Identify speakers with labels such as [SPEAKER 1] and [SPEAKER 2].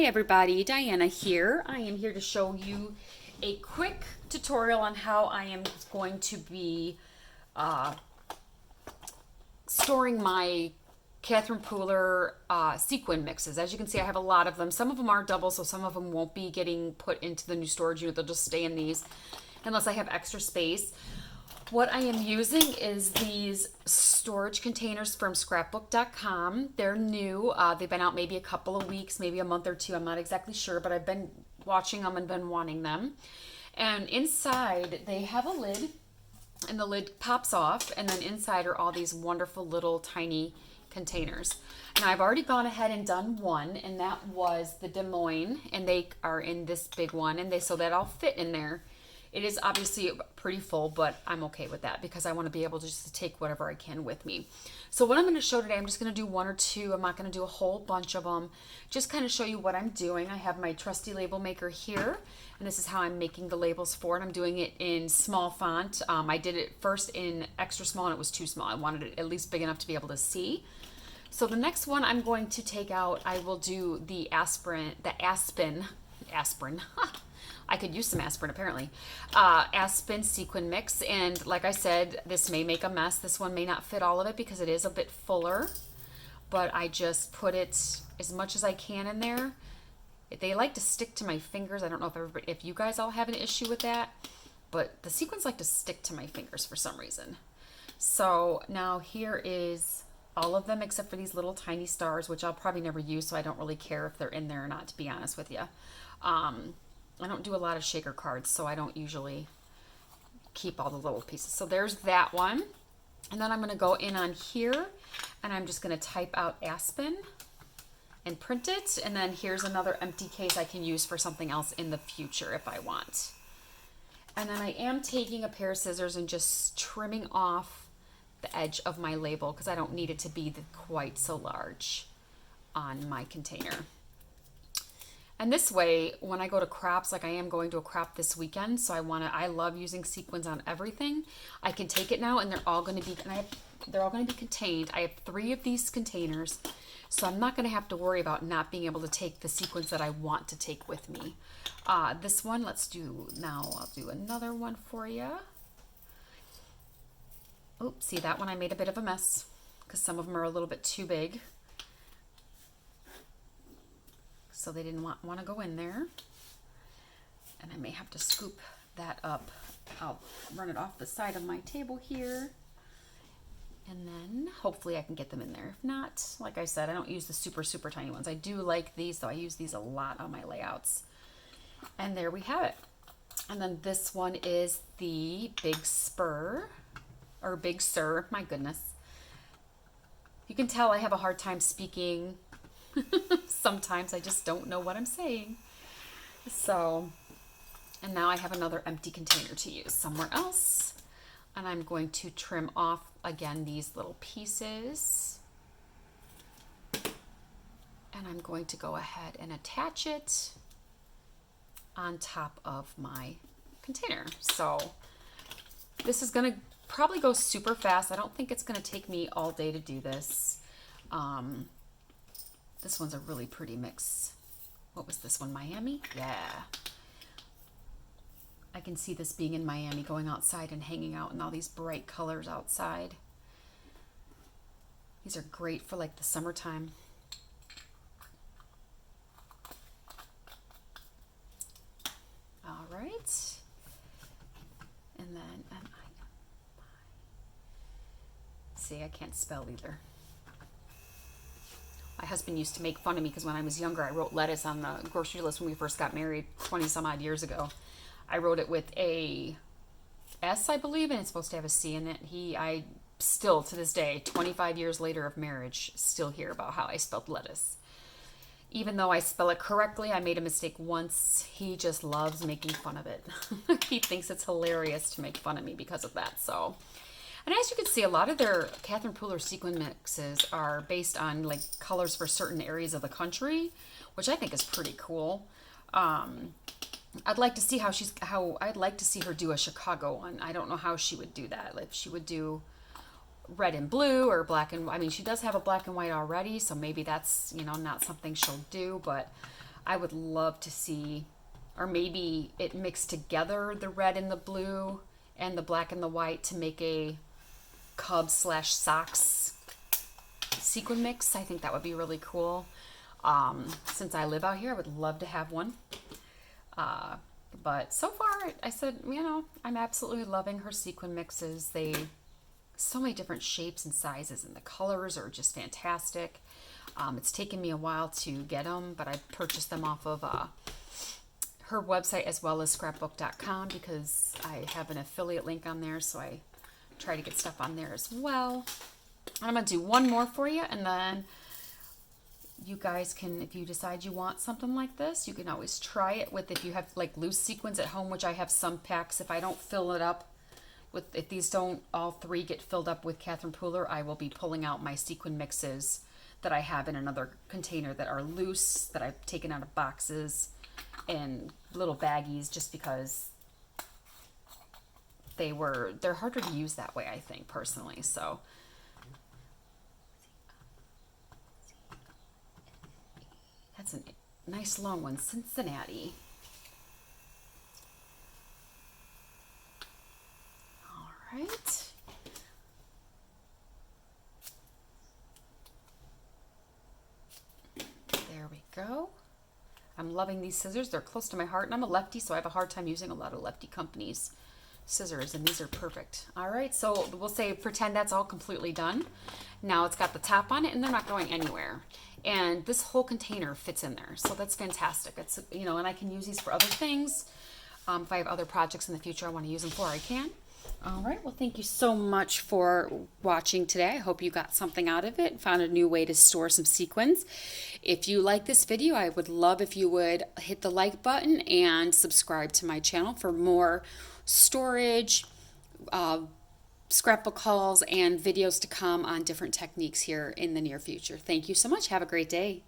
[SPEAKER 1] everybody, Diana here. I am here to show you a quick tutorial on how I am going to be storing my Catherine Pooler sequin mixes. As you can see, I have a lot of them. Some of them are double, so some of them won't be getting put into the new storage unit. They'll just stay in these unless I have extra space. What I am using is these storage containers from scrapbook.com. They're new. They've been out maybe a couple of weeks, maybe a month or two. I'm not exactly sure, but I've been watching them and been wanting them. And inside, they have a lid, and the lid pops off, and then inside are all these wonderful little tiny containers. Now, I've already gone ahead and done one, and that was the Des Moines, and they are in this big one, and so that all fit in there. It is obviously pretty full, but I'm okay with that because I want to be able to just take whatever I can with me. So what I'm going to show today, I'm just going to do one or two. I'm not going to do a whole bunch of them. Just kind of show you what I'm doing. I have my trusty label maker here, and this is how I'm making the labels for it. I'm doing it in small font. I did it first in extra small, and it was too small. I wanted it at least big enough to be able to see. So the next one I'm going to take out, I will do the Aspen. I could use some aspirin apparently. Aspen sequin mix, and like I said, this may make a mess. This one may not fit all of it because it is a bit fuller, but I just put it as much as I can in there. They like to stick to my fingers. I don't know if you guys all have an issue with that, but the sequins like to stick to my fingers for some reason. So now here is all of them except for these little tiny stars, which I'll probably never use, so I don't really care if they're in there or not, to be honest with you. I don't do a lot of shaker cards, so I don't usually keep all the little pieces. So there's that one. And then I'm going to go in on here, and I'm just going to type out Aspen and print it. And then here's another empty case I can use for something else in the future if I want. And then I am taking a pair of scissors and just trimming off the edge of my label because I don't need it to be quite so large on my container. And this way, when I go to crops, like I am going to a crop this weekend, so I love using sequins on everything. I can take it now, and they're all going to be, contained. I have 3 of these containers, so I'm not going to have to worry about not being able to take the sequins that I want to take with me. This one, I'll do another one for you. Oops, see that one I made a bit of a mess because some of them are a little bit too big. So they didn't want to go in there. And I may have to scoop that up. I'll run it off the side of my table here. And then hopefully I can get them in there. If not, like I said, I don't use the super, super tiny ones. I do like these, though. I use these a lot on my layouts. And there we have it. And then this one is the Big Spur, or Big Sur, my goodness. You can tell I have a hard time speaking. Sometimes I just don't know what I'm saying. So, and now I have another empty container to use somewhere else. And I'm going to trim off, again, these little pieces. And I'm going to go ahead and attach it on top of my container. So this is going to probably go super fast. I don't think it's going to take me all day to do this. This one's a really pretty mix. What was this one, Miami? Yeah. I can see this being in Miami, going outside and hanging out in all these bright colors outside. These are great for like the summertime. All right. And then, see, I can't spell either. My husband used to make fun of me because when I was younger, I wrote lettuce on the grocery list when we first got married 20 some odd years ago. I wrote it with a S, I believe, and it's supposed to have a C in it. I still, to this day, 25 years later of marriage, still hear about how I spelled lettuce. Even though I spell it correctly, I made a mistake once. He just loves making fun of it. He thinks it's hilarious to make fun of me because of that, so... And as you can see, a lot of their Catherine Pooler sequin mixes are based on like colors for certain areas of the country, which I think is pretty cool. I'd like to see I'd like to see her do a Chicago one. I don't know how she would do that. If she would do red and blue or black and, I mean, she does have a black and white already, so maybe that's, you know, not something she'll do, but I would love to see, or maybe it mixed together, the red and the blue and the black and the white, to make a Cub slash socks sequin mix. I think that would be really cool. Since I live out here, I would love to have one. But so far, I said, I'm absolutely loving her sequin mixes. So many different shapes and sizes, and the colors are just fantastic. It's taken me a while to get them, but I purchased them off of her website as well as scrapbook.com, because I have an affiliate link on there, so I try to get stuff on there as well. I'm going to do one more for you, and then you guys can, if you decide you want something like this, you can always try it with, if you have like loose sequins at home, which I have some packs. If I don't fill it up with, if these don't all three get filled up with Catherine Pooler, I will be pulling out my sequin mixes that I have in another container that are loose, that I've taken out of boxes and little baggies, just because they're harder to use that way, I think, personally. So that's a nice long one, Cincinnati. All right. There we go. I'm loving these scissors. They're close to my heart, and I'm a lefty, so I have a hard time using a lot of lefty companies' scissors, and these are perfect. All right, so we'll say, pretend that's all completely done. Now it's got the top on it, and they're not going anywhere. And this whole container fits in there, so that's fantastic. It's, and I can use these for other things. If I have other projects in the future I want to use them for, I can. All right, well, thank you so much for watching today. I hope you got something out of it, found a new way to store some sequins. If you like this video, I would love if you would hit the like button and subscribe to my channel for more storage, scrapbook hauls, and videos to come on different techniques here in the near future. Thank you so much. Have a great day.